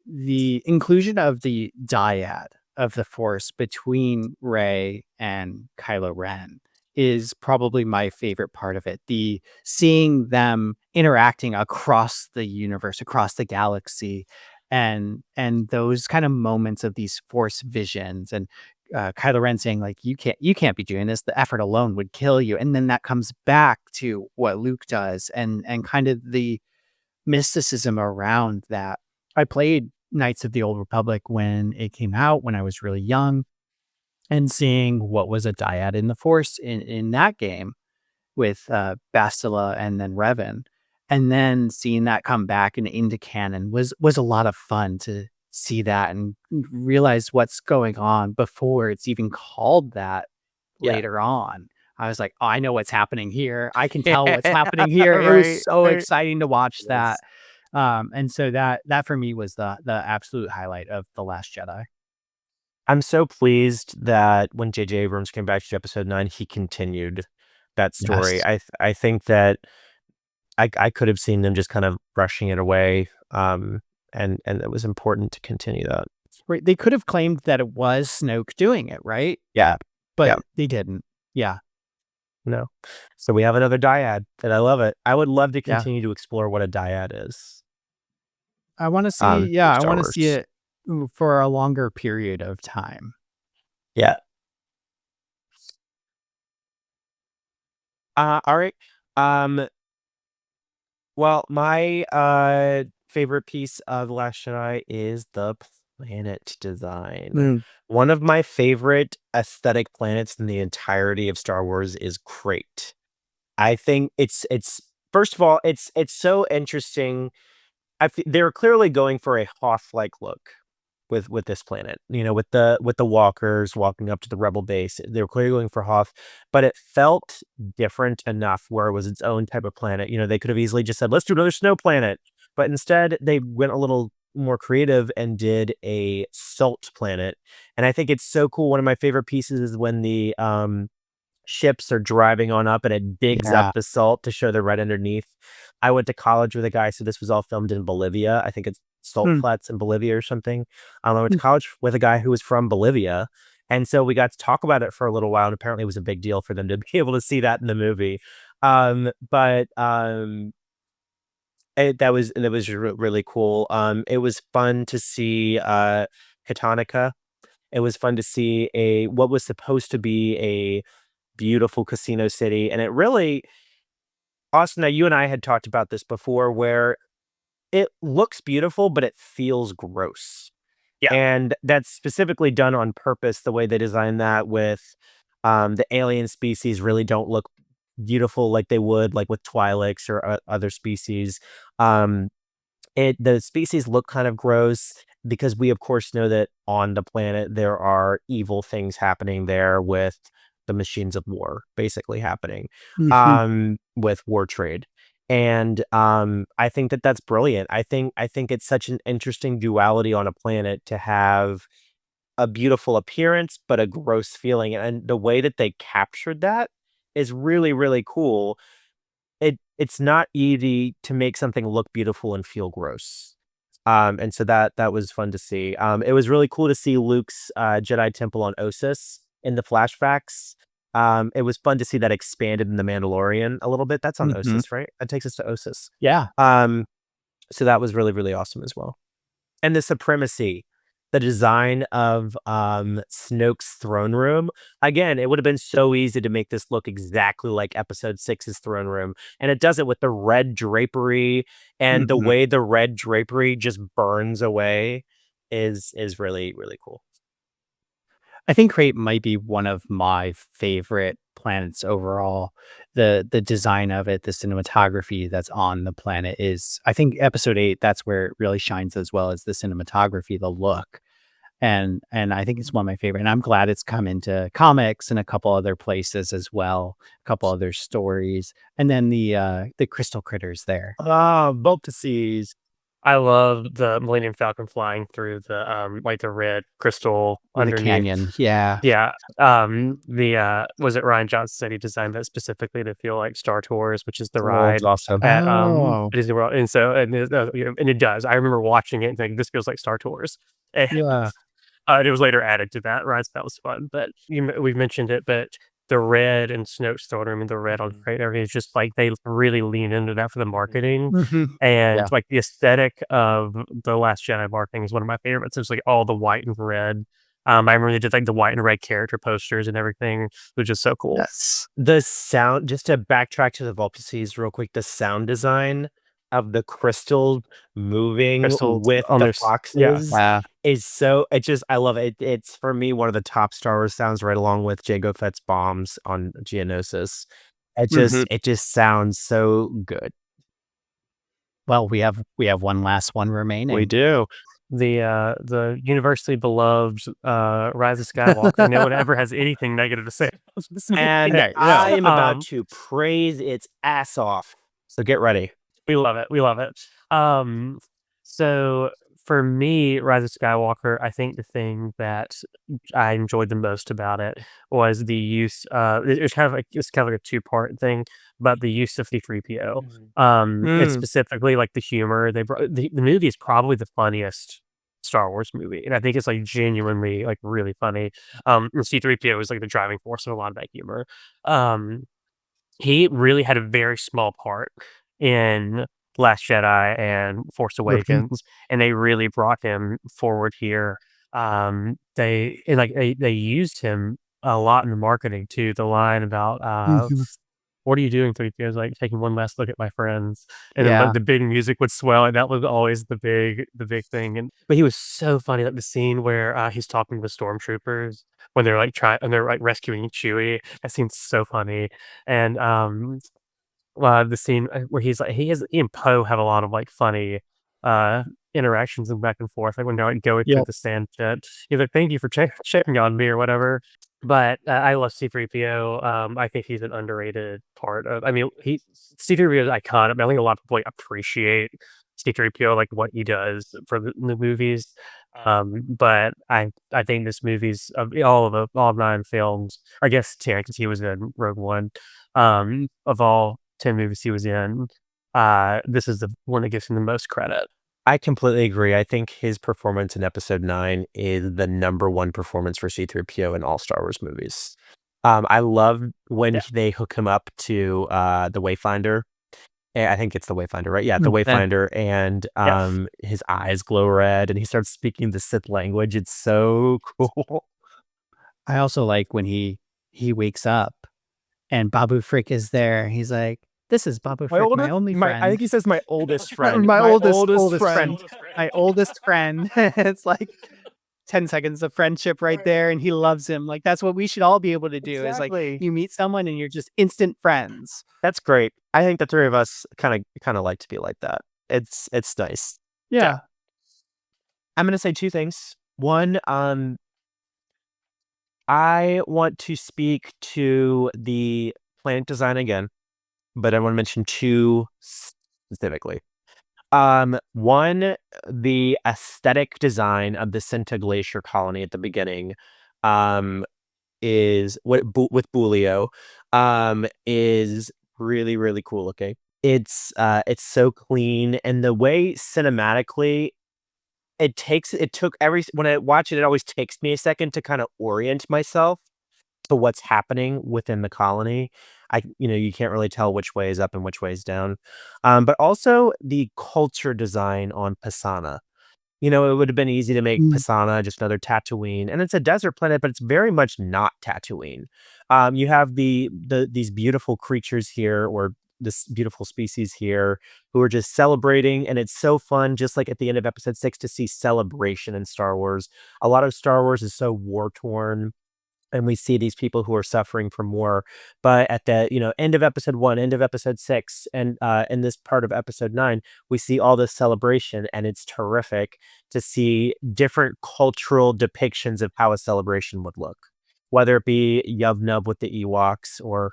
The inclusion of the dyad of the Force between Rey and Kylo Ren is probably my favorite part of it. The seeing them interacting across the universe, across the galaxy, and those kind of moments of these Force visions, and Kylo Ren saying like, "You can't be doing this. The effort alone would kill you." And then that comes back to what Luke does, and kind of the mysticism around that. I played Knights of the Old Republic when it came out when I was really young, and seeing what was a dyad in the Force in that game with, Bastila and then Revan, and then seeing that come back and into canon was a lot of fun to see that and realize what's going on before it's even called that Yeah. later on. I was like, "Oh, I know what's happening here. I can tell what's happening here." It was Right, so right. exciting to watch that. Yes. And so that for me was the absolute highlight of The Last Jedi. I'm so pleased that when J.J. Abrams came back to episode 9, he continued that story. Yes. I think that I could have seen them just kind of brushing it away, and it was important to continue that. Right, they could have claimed that it was Snoke doing it, right? Yeah, yeah, But they didn't. Yeah, no. So we have another dyad, and I love it. I would love to yeah. continue to explore what a dyad is, I wanna see through yeah, I Star wanna see Wars. it, for a longer period of time. Yeah. Alright. Um, well, my, favorite piece of The Last Jedi is the planet design. Mm. One of my favorite aesthetic planets in the entirety of Star Wars is Crate. I think it's first of all, it's so interesting. They're clearly going for a Hoth-like look with this planet. You know, with the walkers walking up to the rebel base. They were clearly going for Hoth, but it felt different enough where it was its own type of planet. You know, they could have easily just said, "Let's do another snow planet," but instead they went a little more creative and did a salt planet. And I think it's so cool. One of my favorite pieces is when the ships are driving on up and it digs up Yeah. the salt to show they're right underneath. I went to college with a guy, so this was all filmed in Bolivia. I think it's salt Hmm. flats in Bolivia or something. I went to Hmm. college with a guy who was from Bolivia, and so we got to talk about it for a little while, and apparently it was a big deal for them to be able to see that in the movie. But that was really cool. It was fun to see Katanika. It was fun to see a what was supposed to be a beautiful casino city, and it really, Austin, now you and I had talked about this before, where it looks beautiful, but it feels gross. Yeah. And that's specifically done on purpose, the way they designed that with the alien species really don't look beautiful like they would like with Twi'leks or other species. Um, the species look kind of gross because we of course know that on the planet there are evil things happening there with the machines of war basically happening Mhm. with war trade. And I think that that's brilliant. I think it's such an interesting duality on a planet to have a beautiful appearance but a gross feeling, and the way that they captured that is really really cool. It's not easy to make something look beautiful and feel gross. And so that was fun to see. It was really cool to see Luke's Jedi temple on Ossus in the flashbacks. It was fun to see that expanded in The Mandalorian a little bit. That's on Mhm. Ossus, right? That takes us to Ossus. Yeah. Um, so that was really, really awesome as well. And the supremacy, the design of Snoke's throne room. Again, it would have been so easy to make this look exactly like episode six's throne room. And it does it with the red drapery, and the Mhm. way the red drapery just burns away is really, really cool. I think Crate might be one of my favorite planets overall. The design of it, the cinematography that's on the planet is I think episode 8, that's where it really shines as well as the cinematography, the look. And I think it's one of my favorite. And I'm glad it's come into comics and a couple other places as well, a couple other stories. And then the crystal critters there Ah, Voltices. I love the Millennium Falcon flying through the, like, the red crystal through the underneath. canyon. Yeah. Yeah, was it Ryan Johnson said he designed that specifically to feel like Star Tours, which is the The world's ride awesome. at, Oh, Disney World, and so you know, and it does. I remember watching it and thinking, "This feels like Star Tours," and yeah. it was later added to that ride, so that was fun, but we've mentioned it, but the red and Snoke's throne room and the red on Mhm, Crate and everything is just like they really lean into that for the mhm. marketing, Mhm. and, Yeah. like, the aesthetic of the Last Jedi marketing is one of my favorites. It's, like, all the white and red. I remember they did, like, the white and red character posters and everything, which is so cool. Yes. The sound, just to backtrack to the Volpices real quick, the sound design of the crystals moving Crystals with on the their yeah. foxes Yeah. is so, it just, I love it. It's for me one of the top Star Wars sounds, right along with Jango Fett's bombs on Geonosis. Mhm. It just sounds so good. Well, we have one last one We remaining. do. The universally beloved, Rise of Skywalker. No one ever has anything negative to say about this movie. And Okay, I no. am about to praise its ass off. So get ready. We love it. We love it. Um, so for me, Rise of Skywalker, I think the thing that I enjoyed the most about it was the use. It's kind of like a two-part thing, but the use of C-3PO. Mhm. It's Mm. specifically like the humor they brought. The movie is probably the funniest Star Wars movie, and I think it's like genuinely like really funny. And C-3PO is like the driving force of a lot of that humor. Um, he really had a very small part in Last Jedi and Force Mhm. Awakens, and they really brought him forward here. They used him a lot in the marketing too. The line about Mhm. "What are you doing?" 3PO is like taking one last look at my friends, and then Yeah. the big music would swell, and that was always the big thing. And but he was so funny, like the scene where he's talking to the stormtroopers when they're like trying and they're like rescuing Chewie. That scene's so funny, and the scene where he and Poe have a lot of like funny uh interactions and back and forth, like when they're like going through Yep. the sand pit. He's like, "Thank you for checking on me" or whatever. But I love C-3PO. I think he's an underrated part of. I mean, he C-3PO is iconic. But I think a lot of people like, appreciate C-3PO, like what he does for the movies. But I think this movie's of all 9 films, I guess 10 because he was in Rogue One. Of all 10 movies he was in, this is the one that gives him the most credit. I completely agree. I think his performance in episode 9 is the number one performance for C-3PO in all Star Wars movies. I love when Yeah. they hook him up to, the Wayfinder. I think it's the Wayfinder, right? Yeah, the Yeah. Wayfinder, and, Yeah. his eyes glow red, and he starts speaking the Sith language. It's so cool. I also like when he wakes up and Babu Frick is there. He's like, "This is Babu My Frick, my oldest only my I think friend." he says my oldest friend. My My oldest oldest oldest friend. friend. My oldest friend. It's like 10 seconds of friendship right there, and he loves him. Like, that's what we should all be able to do is, like, Exactly. you meet someone and you're just instant friends. That's great. I think the 3 of us kinda like to be like that. It's nice. So, Yeah. I'm gonna say 2 things. One, I want to speak to the planet design again, but I wanna mention 2 specifically. One, the aesthetic design of the Cinta Glacier colony at the beginning, um, is what with Bulio, is really, really cool looking. It's so clean, and the way cinematically it took every when I watch it, it always takes me a second to kinda orient myself to what's happening within the colony. You can't really tell which way is up and which way is down. But also the culture design on Pisana. It would have been easy to make Mm. Pisana just another Tatooine, and it's a desert planet, but it's very much not Tatooine. You have these beautiful creatures here, or this beautiful species here, who are just celebrating, and it's so fun, just like at the end of Episode 6, to see celebration in Star Wars. A lot of Star Wars is so war torn, and we see these people who are suffering from war. But at the end of episode 1, end of episode 6, and in this part of episode 9, we see all this celebration, and it's terrific to see different cultural depictions of how a celebration would look, whether it be Yub Nub with the Ewoks, or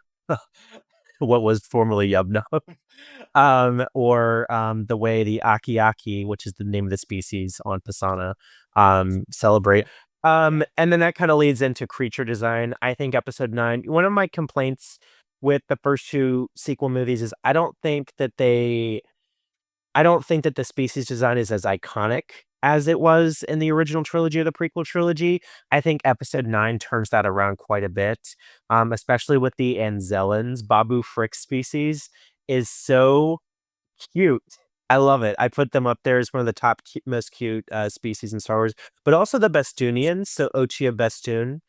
what was formerly Yub Nub, or the way the Aki Aki, which is the name of the species on Pisana, celebrate. And then that kind of leads into creature design. I think episode 9, one of my complaints with the first 2 sequel movies is I don't think that the species design is as iconic as it was in the original trilogy or the prequel trilogy. I think episode 9 turns that around quite a bit, especially with the Anzellans. Babu Frick species is so cute. I love it. I put them up there as one of the top most cute species in Star Wars, but also the Bestunians. So Ochia Bestoon.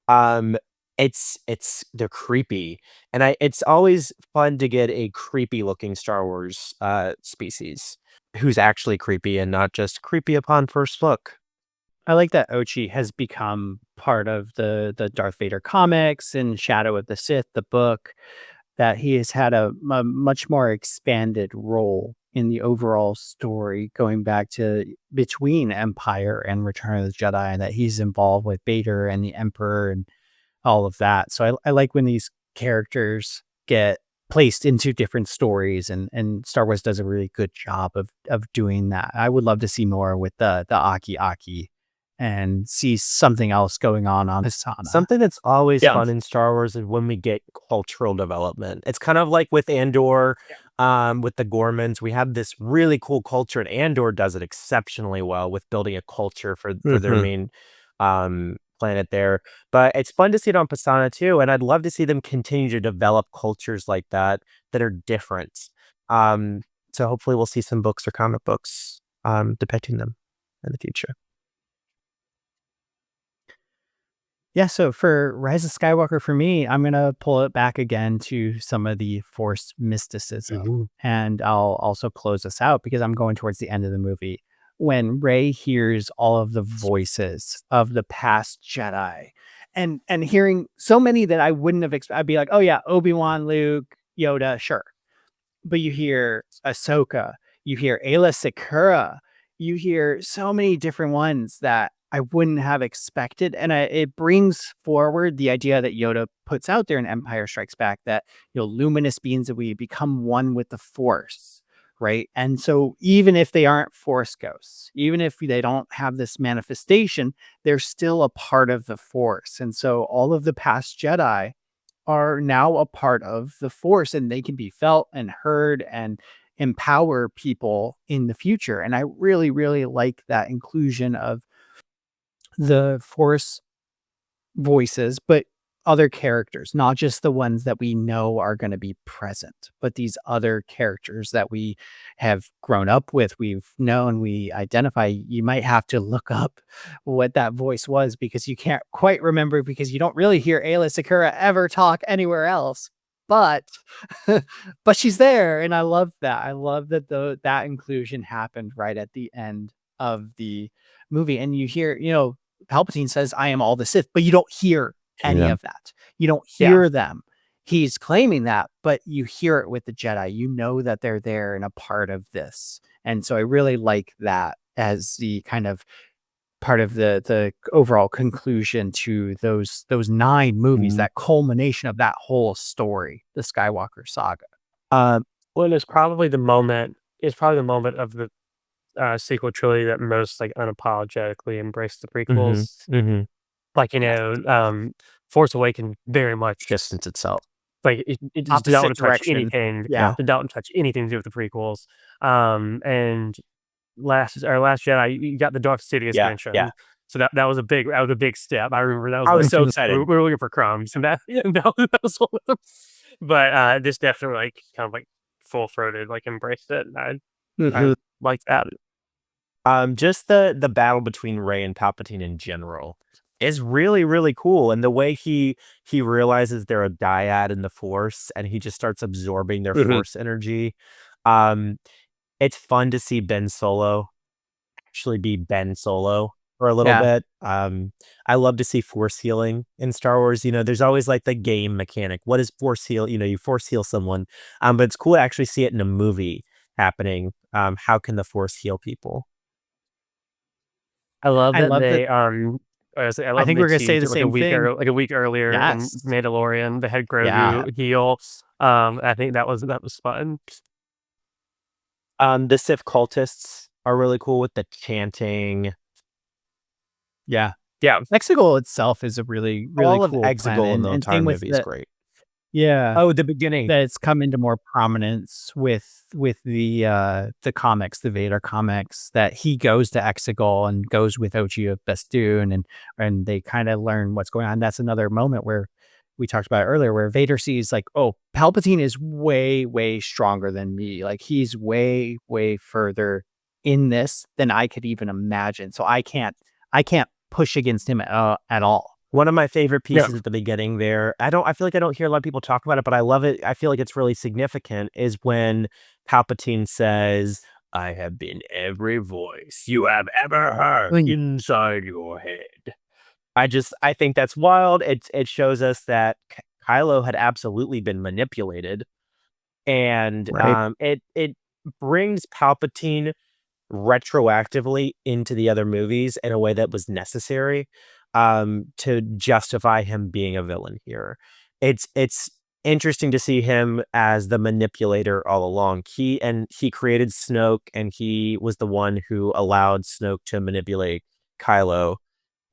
Um, they're creepy, and it's always fun to get a creepy looking Star Wars species who's actually creepy and not just creepy upon first look. I like that Ochi has become part of the Darth Vader comics and Shadow of the Sith, the book, that he has had a much more expanded role in the overall story going back to between Empire and Return of the Jedi, and that he's involved with Vader and the Emperor and all of that. So I like when these characters get placed into different stories, and Star Wars does a really good job of doing that. I would love to see more with the Aki Aki and see something else going on Hisana. Something that's always Yeah. fun in Star Wars is when we get cultural development. It's kind of like with Andor, with the Gormans. We have this really cool culture, and Andor does it exceptionally well with building a culture for their Mhm. main planet there. But it's fun to see it on Pasana too, and I'd love to see them continue to develop cultures like that are different. Um, so hopefully we'll see some books or comic books depicting them in the future. Yeah, so for Rise of Skywalker for me, I'm gonna pull it back again to some of the Force mysticism, Ooh. and I'll also close us out because I'm going towards the end of the movie. When Rey hears all of the voices of the past Jedi, and hearing so many that I wouldn't have expected, I'd be like, oh yeah, Obi-Wan, Luke, Yoda, sure. But you hear Ahsoka, you hear Ayla Secura, you hear so many different ones that I wouldn't have expected, and it brings forward the idea that Yoda puts out there in Empire Strikes Back that, luminous beings that we become one with the Force, right? And so even if they aren't Force ghosts, even if they don't have this manifestation, they're still a part of the Force. And so all of the past Jedi are now a part of the Force, and they can be felt and heard, and empower people in the future. And I really, really like that inclusion of the Force voices, but other characters, not just the ones that we know are going to be present, but these other characters that we have grown up with, we've known, we identify. You might have to look up what that voice was because you can't quite remember because you don't really hear Ayla Secura ever talk anywhere else. But but she's there, and I love that. I love that that inclusion happened right at the end of the movie, and you hear, Palpatine says, "I am all the Sith," but you don't hear any Yeah. of that. You don't Yeah. hear them. He's claiming that, but you hear it with the Jedi. You know that they're there and a part of this. And so I really like that as the kind of part of the overall conclusion to those 9 movies, Mhm. that culmination of that whole story, the Skywalker saga. Um, Well, it's probably the moment of the sequel trilogy that most like unapologetically embraced the mhm, prequels. mhm. Like, Yes. Force Awakens very much Distance itself. like it just did not Opposite want to touch direction. anything. Yeah. Yeah. Did not want to touch anything to do with the prequels. And Last Jedi, you got the Darth Sidious Yeah, yeah. mention. So that was a big step. I remember that was I was like so excited. we were looking for crumbs, and that that was one of them. But this definitely like kind of like full throated like embraced it. And I Mhm. liked that. Just the battle between Rey and Palpatine in general is really, really cool, and the way he realizes they're a dyad in the Force, and he just starts absorbing their Mhm. Force energy. Um, it's fun to see Ben Solo actually be Ben Solo for a little Yeah. bit. I love to see Force healing in Star Wars. There's always like the game mechanic. What is Force heal? You Force heal someone, but it's cool to actually see it in a movie happening. How can the Force heal people? I love I that love that. they I I love think they we're gonna say teased the it same thing. like a week earlier in Yes. Mandalorian. They had Yeah. Grogu heal. I think that was fun. The Sith cultists are really cool with the chanting. Yeah. Yeah. Exegol itself is a really, really All of cool planet, Exegol in and the same entire with movie is the. great. Yeah. Oh, the beginning. That it's come into more prominence with the comics, the Vader comics, that he goes to Exegol and goes with Ochi of Bestoon, and they kind of learn what's going on. That's another moment where we talked about earlier, where Vader sees like, oh, Palpatine is way, way stronger than me. Like he's way, way further in this than I could even imagine. So I can't push against him at all. One of my favorite Yeah. pieces at the beginning there, I feel like I don't hear a lot of people talk about it, but I love it. I feel like it's really significant is when Palpatine says, "I have been every voice you have ever heard Mm. inside your head." I think that's wild. It shows us that Kylo had absolutely been manipulated, and Right. it brings Palpatine retroactively into the other movies in a way that was necessary, to justify him being a villain here. It's interesting to see him as the manipulator all along. He created Snoke, and he was the one who allowed Snoke to manipulate Kylo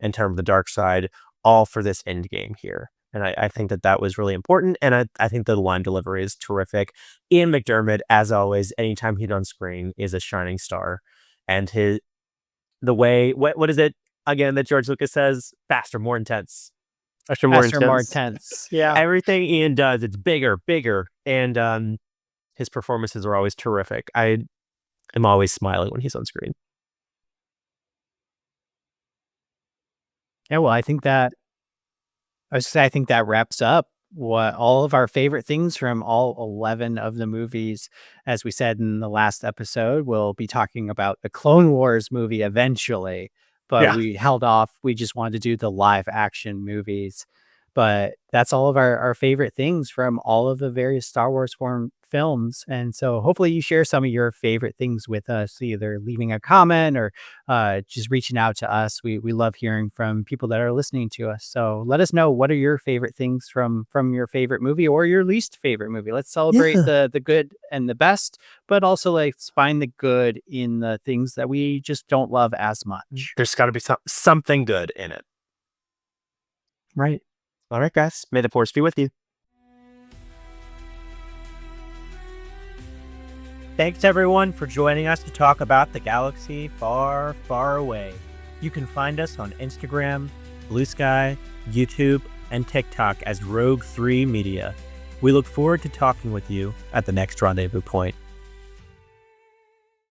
in terms of the dark side, all for this end game here. And I think that was really important. And I think the line delivery is terrific. Ian McDermott, as always, anytime he's on screen, is a shining star. And the way, what is it again that George Lucas says? Faster, more intense. Actually more Faster, more intense. intense. Yeah. Everything Ian does, it's bigger, bigger. And his performances are always terrific. I am always smiling when he's on screen. Yeah. Well, I think that wraps up what all of our favorite things from all 11 of the movies. As we said in the last episode, we'll be talking about the Clone Wars movie eventually, but Yeah. we held off. We just wanted to do the live action movies. But that's all of our favorite things from all of the various Star Wars films. And so hopefully you share some of your favorite things with us, either leaving a comment or just reaching out to us. We love hearing from people that are listening to us. So let us know, what are your favorite things from your favorite movie or your least favorite movie. Let's celebrate Yeah. the good and the best, but also let's find the good in the things that we just don't love as much. There's got to be something good in it. Right. All right, guys. May the force be with you. Thanks everyone for joining us to talk about the galaxy far, far away. You can find us on Instagram, Blue Sky, YouTube, and TikTok as Rogue3 Media. We look forward to talking with you at the next rendezvous point.